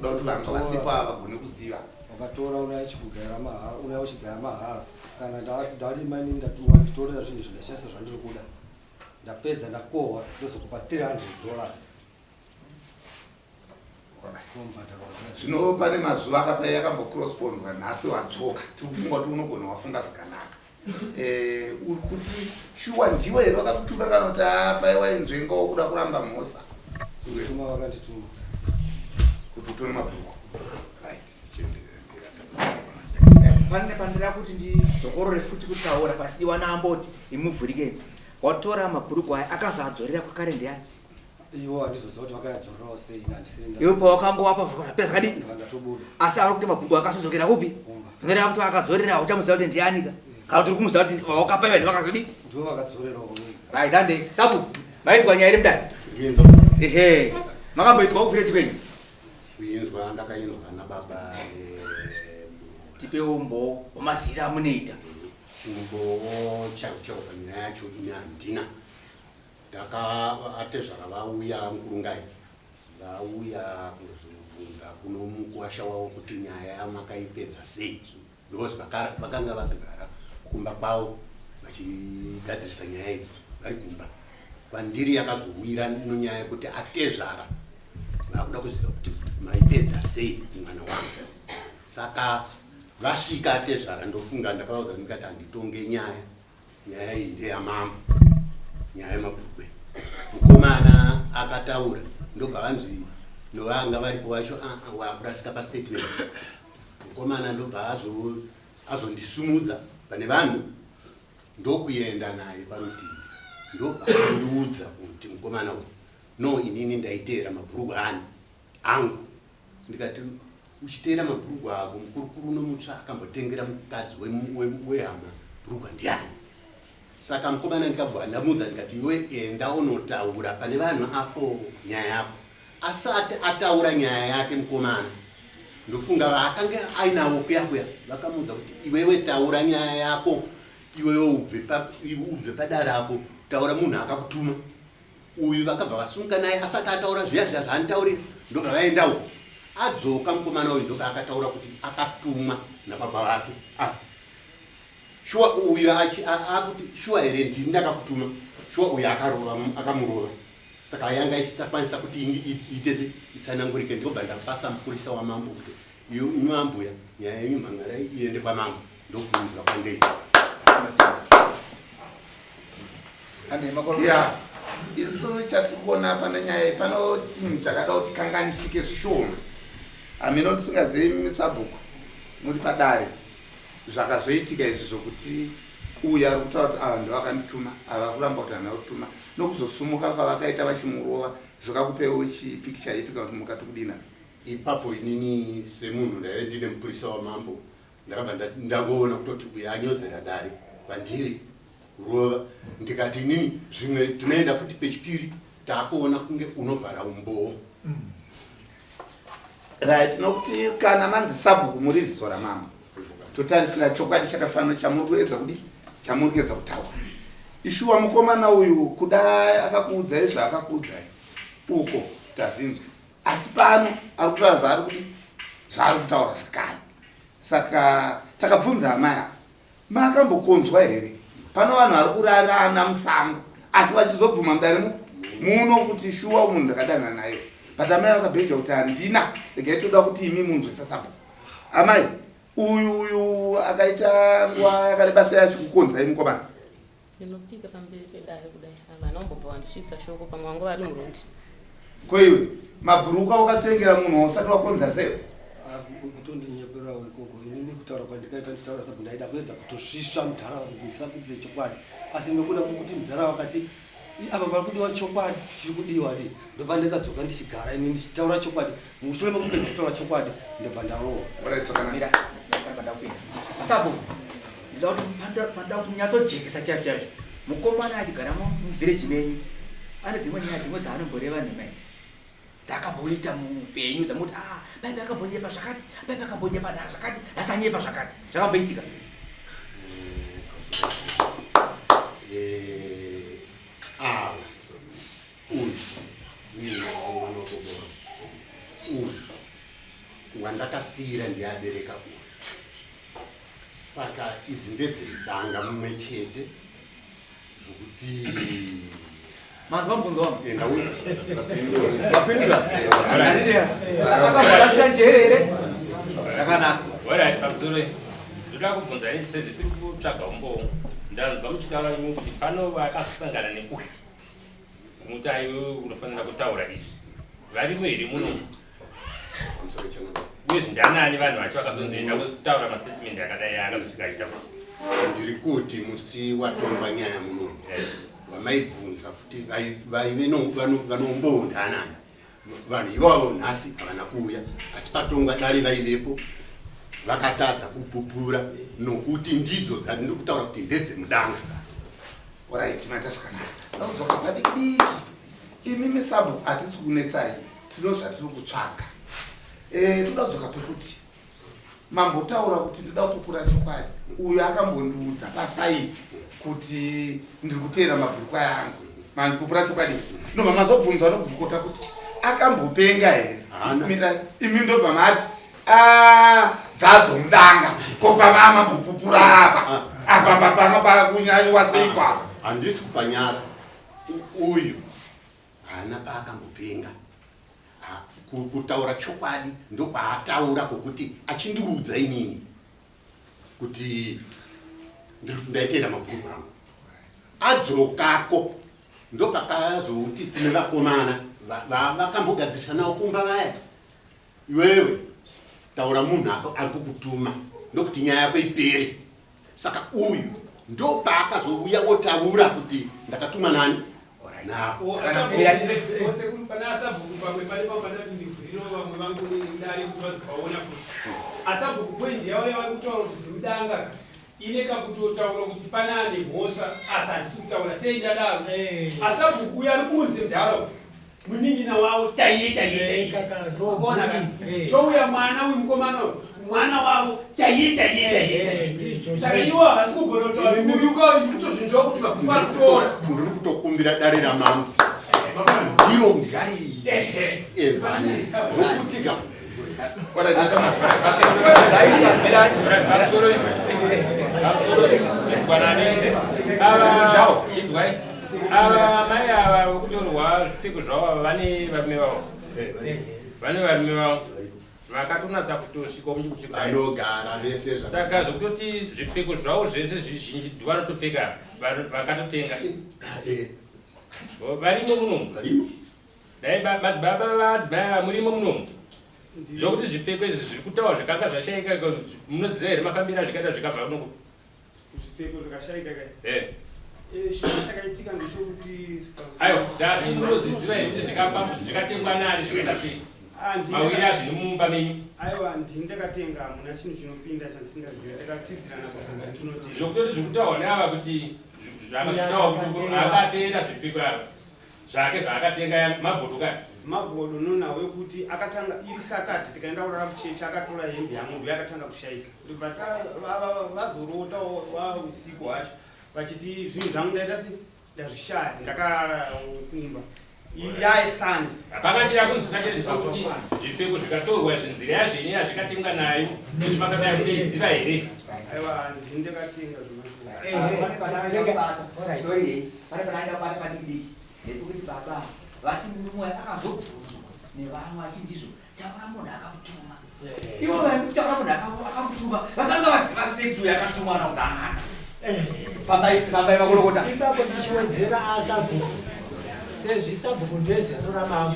kuda kuti vanhu vasipa vagone kuziva wakatora unachikugara mahara unachigara mahara kana ndati mani ndatuwa nditorera zvinhu zvinashasa zvandiri kuda ndapedza ndakohwa ndozokupa $300 zvino pane mazuva akapai yakambocrospondwa nhasi watsoka tikufunga kuti unogona wafunga zvakanaka uri kuti shuwa ndiwe here wakakutuma kana kuti apaiwa inzvengawo kuda kuramba mhosa tuma vakandituma kuti utone mabhuku pandira kuti ndidzokorore futi kutaura pasiwa naamboti imuvhurikei watora mabhuruku aya akazoadzorera kwakare ndiyani iwo handizoziva kuti vakayadzorerawo sei handisiri iwe pawakambowapa pesa zvakadii ndatobuda asi ari kuti mabhuruku akazozokera kupi zvinoreva kuti akadzorera uchamuziva kuti ndiyanika kana kuti uri kumuziva kuti wakapaiwa zvavakazodii ndivo vakadzorerawo right hande sabu mainzwa nyaya iri mudani ehe makamboitwa kuvhire chikwenyu kuinzwa ndakainzwa nababa tipewo umbo wamazira amunoita umbowo chauchau panyaya yacho ine handina atezvara vauya mukurungai vauya kuzobvunza kuno mukuwasha wavo kuti nyaya yamakaipedza sei because vakanga vakagara kumba kwavo vachigadzirisa nyaya idzi vari kumba pandiri yakazowira ino nyaya yekuti atezvara vakuda kuziva kuti maipedza sei mwana wangu saka vasvika atezvara ndofunga ndakavaudza ndikati handitonge nyaya iyi ndeyamama nyaya yemabhukwe mukomana akataura ndobva vanzi novanga varipo vacho wakurasika pastatement mukomana ndobva azondisumudza pane vanhu ndokuenda naye parutivi ndobva andiudza kuti mukomana uyu no inini ndaiteera mabhurugu angu ndikati uchiteera mabhurugu ako mukurukuru nomutsva akambotengera mukadzi wehama bhurugu ndiani saka mukomana ndikabva ndamudza ndikati iwe enda unotaura pane vanhu apo nyaya yako asati ataura nyaya yake mukomana ndofunga vakanga ainawo kuyakuya vakamudza kuti iwewe taura nyaya yako iwewe ubve padara apo taura munhu akakutuma uyu vakabva vasunga naye asati ataura zviya zvaanitaurira ndobva vaendawo adzoka mukomana uyu ndoka akataura kuti akatumwa nababa vake shuwa uyu akuti shuwa here ndini ndakakutuma shuwa uyu akamurova saka yanga isitakwanisa kuti itese itsanangurike ndobva ndapasa mupurisa wamambo kuti iyo mambo nyaya yenyu mhangara iende kwamambo ndobvunza kwandei isu chatiri kuona pana nyaya pano chinhu chakada kuti kanganisike zvishoma hamino tisingazivi misabhuku muri padare zvakazoitika izvi zvokuti uyu ari kutaura kuti ava ndovakandituma ava kuramba kuti hana kutuma nokuzosumuka kwavakaita vachimurova zvokakupewo chipikicha ipi kana kuti mukati kudina ipapo inini semunhu ndaive ndine mupurisa wamambo ndakabva ndangoona kutoti uyu anyozera dare pandiri kurova ndikati inini zvimwe tinoenda futi pechipiri taakuona kunge unovhara umbowo right nokuti kana manzi sabhuku muri ziso ramambo totarisira chokwadi chakafanana chamuri kuedza kudi chamuri kuedza kutaura ishuwa mukomana uyu kudai akakuudzai zvaakakuudzai uko tazinzwa asi pano ari kutaura zvaari kudi zvaari kutaura zvakare saka takabvunza hama yavo makambokonzwa here pano vanhu vari kurarana musango asi vachizobvuma mudare muno kuti shuwa munhu ndakadana naye but amai vakabheja kuti handina regai toda kuti imi munzwesasabhuku amai uyu akaita nguva yakareba sei achikukonzai mukomana ndinopika pamberi pedare kudai vana vambobva vandisvitsa shoko pamwe vangu vari murondi koiwe mabhuruku aukatengera munhu usati wakonza sei kutondinyeperao ikoko inini kutaura kwandikaita nditaura sabu ndaida kuedza kutosvisva mudhara kuisapidze chokwadi asi nekuda kwokuti mudhara wakati apa pari kudiwa chokwadi chiri kudiwa ti ndobva ndikadzoka ndichigara ini ndichitaura chokwadi mushure mekupedza kutaura chokwadi ndobva ndarowa sabu ndida kuti munyatsojekesa chaizvo chaizvo mukomana achigara muvhireji menyu ane dzimwe nyaya dzimwe dzaanomboreva nemai dzakamboita muupenyu dzamuti baibi akambonyepa zvakati baibi akambonyepa dhaa zvakati asanyepa zvakati zvakamboitika wandakasira ndiabereka uyu. Saka idzi ndedzedanga mumwe chete zvokuti manzwa mubvunzo wangu enda uyu wapindura akabvarasika njerere yakanaka Alright, pamusoro ndoda kubvunza ini sezvo tiri kutsvaga umboo ndanzwa muchitaura imi kuti pano vakasangana neuyu mutai unofanira kutaura izvi varimo here muno uye zvindanani vanhu vacho vakazonzoenda kutaura mastatement akadai akazosvika achitaura ndiri kuti musi watongwa nyaya muno wamaibvunza kuti vaive vanombondanani vanhu ivavo nhasi havana kuuya asi patongwa dare vaivepo vakatadza kupupura nokuti ndidzo dzandiri kutaura kuti ndedzemudanga. Alright, matasvikanaka naudzoka padiki imi misabu hatisi kunetsai tino zvatiri kutsvaga toda kudzoka pekuti mambotaura kuti ndoda kupupura chokwadi uyu akambondiudza pasaiti kuti ndiri kuteera mabhurukwa yangu mandipupura chokwadi ndobva mazobvunzwa nokubvukota kuti akambopenga here imi ndobva mati dzadzo mudanga kopa mambopupura apa pano pakunyariwa seikwapa handisi kupanyara uyu hana paakambopenga kutaura chokwadi ndokwaataura kwokuti achindiudza inini kuti ndaiteera mabhuku angu adzokako ndopakazouti kune vakomana vakambogadzirisanawo kumba vaya iwewe taura munhu ari kukutuma ndokuti nyaya yako ipere. Saka uyu ndopaakazouya otaura kuti ndakatumwa nani nako asabhuku poindi yavo yavari kutaura kuti dzimudanga ine kakutotaura kuti panane mhosva asi handisi kutaura sei ndadaro asabhuku uyo ari kunze mudharaunda muningina wavo chaiye touya mwana uyu mukomana mwana wavo chaiye saka iwo havasi kugona kutaura uyu kwavo ndikutozvinzwa kuti vapfuma kutora ndiri kutokumbira dare ramambo ndiro ngari enzane zvokutika ava mai ava vokutorwa zvipfeko zvavo vane varume vavo vakatonatsa kutosvikawo vanogara vese saka zvokutoti zvipfeko zvavo zvese zvizhinji vanotopfeka vakatotenga varimo munomu dai madzibaba vadzibaya murimo munomu zvokuti zvipfeko izvi zviri kutaura zvikanga zvashaika munoziva here mafambiro azvikaita zvikabva unoko zvipfeko zvakashaika kai chinhu chakaitika ndechekuti aiwa munoziziva here kuti zvikatengwa nani zvikaita sei mawiri azvino mumba menyu aiwa ndini ndakatenga muna chinhu chinopinda chandisingaziva takatsidzirana patunoti zvokutoti zvikutaurwa neava kuti zvakataura kuti akateera zvipfeko ava zvake zvaakatenga mabhotoka magodo nonawo ekuti akatanga iri sakati tikaenda kurara kuchechi akatora hembe yamwe uye akatanga kushaika kuti vazorota usiku hwacho vachiti zvinhu zvangu ndaita se ndazvishaya ndakarara kumba yaisandi pakachira kunzwisa chete kuti zvipfeko zvikatorwa zvinzira yazvene yazvikatengwa nayo nezvimakadai muneiziva here aiwa ndini ndakatenga pane panaingabata padikidiki ndepekuti baba vati murume akazobvunzwa nevamwe achindizvo taura munhu akamutuma ivo vaitaura munhu akamutuma vakanga vaziva sektu yakatumana kuti angana fambai vakurokota ipapo ndichiwedzera asabhuku sezvisabhuku ndeziso ramambo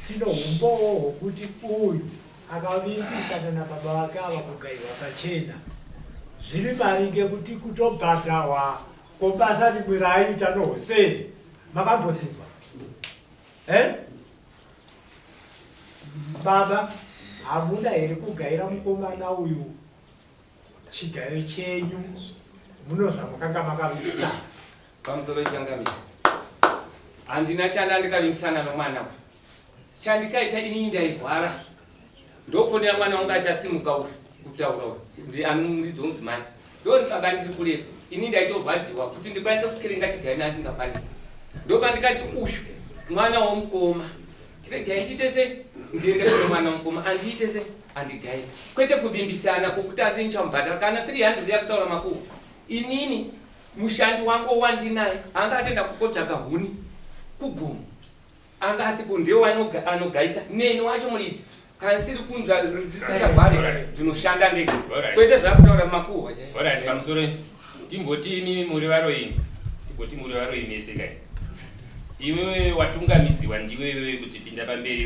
tino umbowo hwokuti uyu akavimbisa kana baba vake ava kugairwa pachena zviri maringe kuti kutobhadharwa kobasa rimwe raaita nohuseni makambosinzwa baba hamuna here kugaira mukomana uyu chigairo chenyu muno zvamukanga makavimbisana pamusoro changamisa handina chandandikavimbisana nomwana uyu chandikaita inini ndairwara ndofonera mwana wangu achasimuka uri kutaura uri anuridzo mudzimai ndoni baba ndiri kurefu ini ndaitorwadziwa kuti ndikwanise kukerenga chigairo nasingakwanisi ndopa ndikati uyu mwana womukoma Regai ndiite sei ndiende kune mwana mukoma andiite sei andigai kwete kuvimbisana kwokuti hanzi nichamubhadhara kana 300 yakutaura makuhwa. Inini mushandi wangu wandinaye anga atenda kukotsvaga huni kugumu anga asipo ndiwo anogaisa neni wacho muridzi kana siri kunzwa risingagware ndinoshanda ndega kwete zvakutaura makuhwa. Alright, pamusoro timboti mimi muri varoini timboti muri varoini ese kai iwewe watungamidziwa ndiwewe kuti pinda pamberi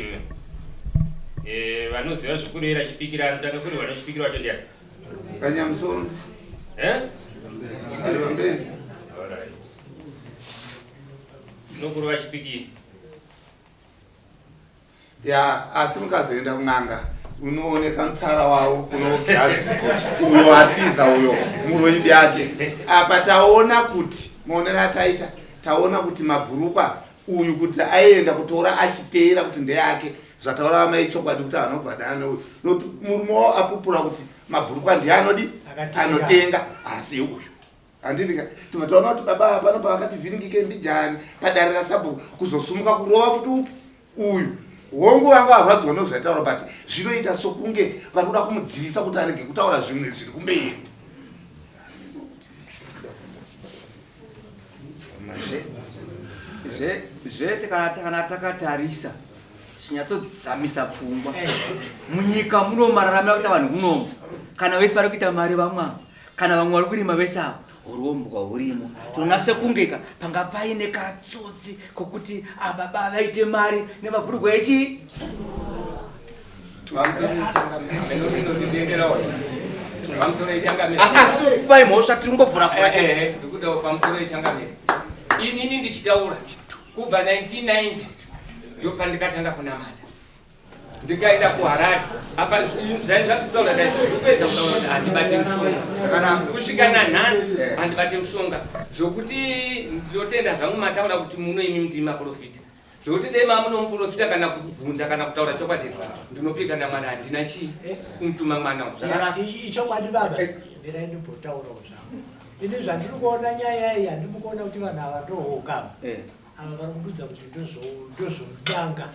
wewe vanoziva zvokurera chipikira anotanga kuri vanochipikira wacho ndiani Kanyamusonzi ari pamberi. nokuri vachipikira ya asi mukazoenda kun'anga unooneka mutsara wawo kunogirazi uyo atiza uyo muroibi yake apa taona kuti maonero ataita taona kuti mabhurukwa uyu kuti aenda kutora achiteera kuti ndeyake zvataura amai chokwadi kuti anobvadana neuyu nokuti murume wavo apupura kuti mabhurukwa ndianodi anotenga asi uyu handiti tumataona kuti baba panobva vakati vhiringike mbijani padare rasabhuku kuzosumuka kurova futi upi uyu hongu vanga varwadziwa nozvaitaura but zvinoita sokunge vari kuda kumudzivisa kuti arege kutaura zvimwe zviri kumberi. zvete kana takatarisa chinyatsodzamisa pfungwa munyika muno mararamira kuita vanhu kunomu kana vese vari kuita mari vamwe kana vamwe vari kurima vese avo uromboka hurimo tonase kungeka panga paine katsotsi kokuti ababa vaite mari nemabhurugwa echi vai mhosva tiri kungovhura ndikuda pamusoro yechangamiri inini ndichitaura kubva 1990 ndo pandikatanga kunamata ndikaenda kuharare apa zvaizvatutaura kupedza kutaura kuti handibate mushonga kusvika nanhasi handibate mushonga zvokuti ndotenda zvangu mataura kuti muno imi ndimi maprofita zvokuti dei mamunomuprofita kana kubvunza kana kutaura chokwadi ndinopika ndamwana handina chii kumutuma mwana ichokwadi baba ndirai ndimbotaurawo zvangu ini zvandiri kuona nyaya iyi handimukuona kuti vanhu ava ndohokama ava vari kududza kuti ndozomudanga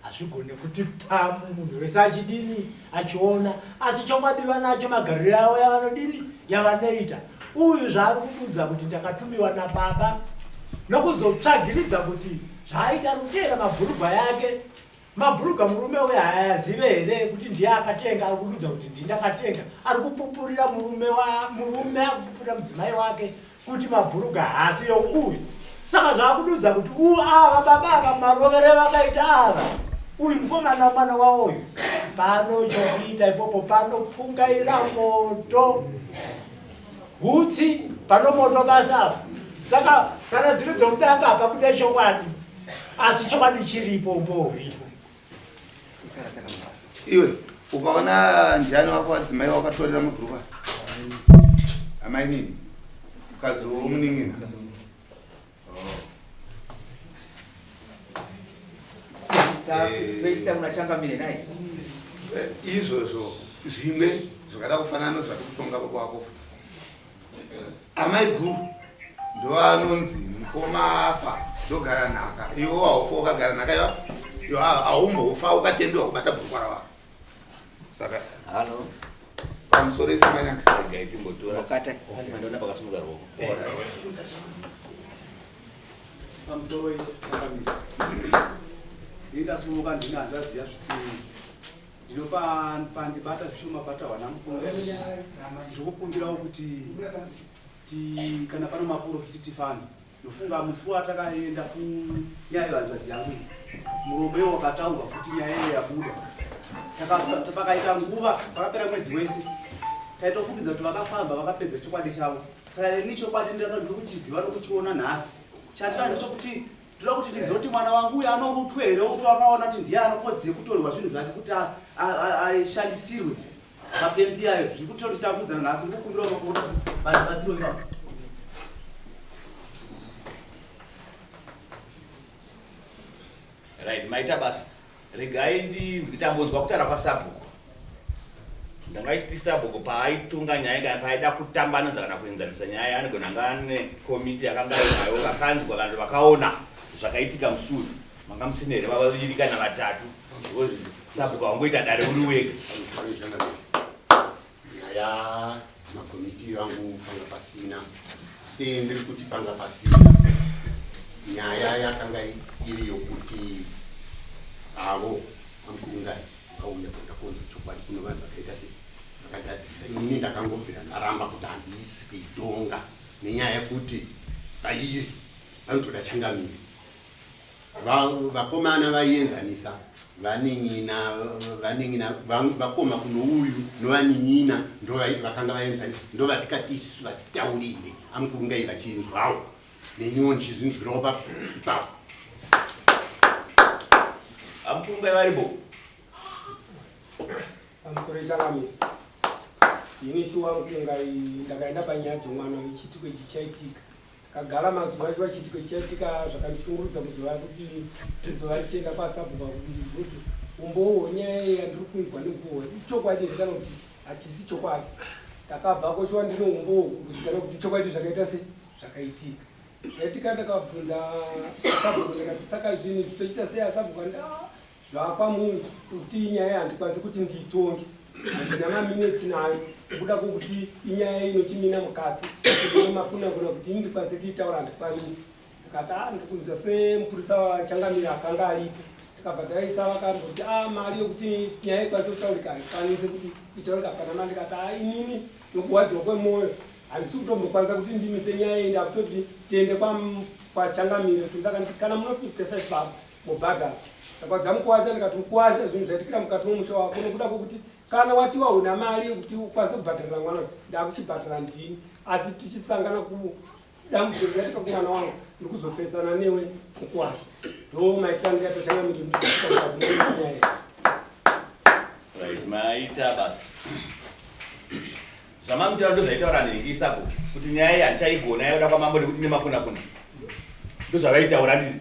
hazvigone kuti pamu munhu wese achidini achiona asi chokwadiva nacho magariro yavo yavanodini yavanoita uyu zvaari kududza kuti ndakatumiwa nababa nokuzotsvagiridza kuti zvaaita rutera mabhurugwa yake mabhurugwa murume uyu haayazive here kuti ndiye akatenga ari kududza kuti ndindakatenga ari kupupurira murume akupupurira mudzimai wake kuti mabhurugwa haasi youyu saka zvaakududza kuti ava baba ava marovere vakaita ava uyu mukomana mwana wawoyu pano chokuita ipopo panopfungaira moto hutsi pano moto basa saka kana dziri dzomutanga apa kude chokwadi asi chokwadi chiripo mboripo iwe ukaona ndiani wako wadzimai wakatorera mabhurukwa amai nini mukadzi womuning'ina toisa unachangamire naye izvozvo zvimwe zvakada kufanana nezvati kutonga kwako amai guru ndo anonzi mukoma afa ndogara nhaka iwo haufa ukagara nhaka iwa haumbofa ukatendewa kubata bhurukwa ravako saka halo pamusoro isemanyanga okata pamusoro isemanyanga ndingasumuka ndinhanzvadziya zvisini ndinopandibata zvishoma bata wana mukunga ndikukumbirawo kuti kana pano maprofiti tifani nofunga musi watakaenda kunyaya yevanzvadzi yangu murombe wakataurwa kuti nyaya iyo yabuda pakaita nguva pakapera mwedzi wese taitofungidza kuti vakafamba vakapedza chokwadi chavo saka ini chokwadi ndiri kuchiziva nokuchiona nhasi chandira ndechokuti ndira kuti ndizive kuti mwana wangu uyu anorutwa here kuti wakaona kuti ndiye anokodzere kutorerwa zvinhu zvake kuti ashandisirwe mapendi ayo zviri kutotitambudzana nhasi ndikukumbirawo makuru kuti vanhu vatsiro ipapo right maita basa regai nditambonzwa kutaura kwasabhuku ndanga ichiti sabhuku paaitunga nyaya kana paaida kutambanudza kana kuenzanisa nyaya anogona anga ane komiti yakanga inayo vakanzwa kana vakaona zvakaitika musuri mangamusinere vavaviri na vatatu because sabhuku wangoita dare uri wega. Nyaya makomiti yangu panga pasina sendiri kuti panga pasina nyaya yakanga iri yokuti avo amkurungai auya kuda konzo chokwadi kuno vanhu vakaita sei vakagadzirisa ini ndakangobvira ndaramba kuti handisi kuidonga nenyaya yekuti pairi vanotoda changamiri vakomana vaienzanisa vaningina vakoma kuno uyu novanin'ina ndo vakanga vaenzanisa ndo vatikati isusu vatitaurire amukurungai vachinzwawo neniwo ndichizinzwirawo ipapo amukurungai varipo pamusoro changamiri ini shuwa mukurungai ndakaenda panyaya dzomwana chitiko chichaitika kagara mazuva acho chitiko chichaitika zvakandishungurudza kuziva kuti rizuva richienda pasabhuka kuti umbowo nyaya yandiri kunzwa nembowo ichokwadi kana kuti hachisi chokwadi takabva koshuwa ndino umbowo kudzikanwa kuti chokwadi zvakaita se zvakaitika zvaitika ndakabvunza sabhuka ndikati saka zvinhu zvitoita sei asabhuka zvakwamunhu kuti inyaya handikwanisi kuti ndiitonge handina maminitsi nayo kuda kwokuti inyaya inochimina mukati makunakuna kuti ini ndikwanise kuitaura handikwanisi ndikati ndikunzwa semupurisa wachangamira akanga aripo tikabva taisa vakati kuti mari yokuti nyaya ikwanise kutaurika haikwanise kuti itaurika panama ndikati inini nokuwadzwa kwemwoyo handisi kutombokwanisa kuti ndimise nyaya iyi ndakutoti tiende kwachangamire saka kana muno 55 baba mubhadhara saka dzamukuwasha ndikati mukuwasha zvinhu zvaitikira mukati momusha wako nokuda kwokuti kana watiwa una mari kuti ukwanise kubhadharira mwana ndakuchibhadhara ndini asi tichisangana kudambudziko richatika kumwana wangu ndiri kuzofesana newe mukuwasha ndo maitira ndikatochangamiri maita basa zvamamutira ndo zvaitaura nhengi isapo kuti nyaya iyi handichaigona yaoda kwamambo nekuti nemakunakuna ndo zvavaitaura ndiri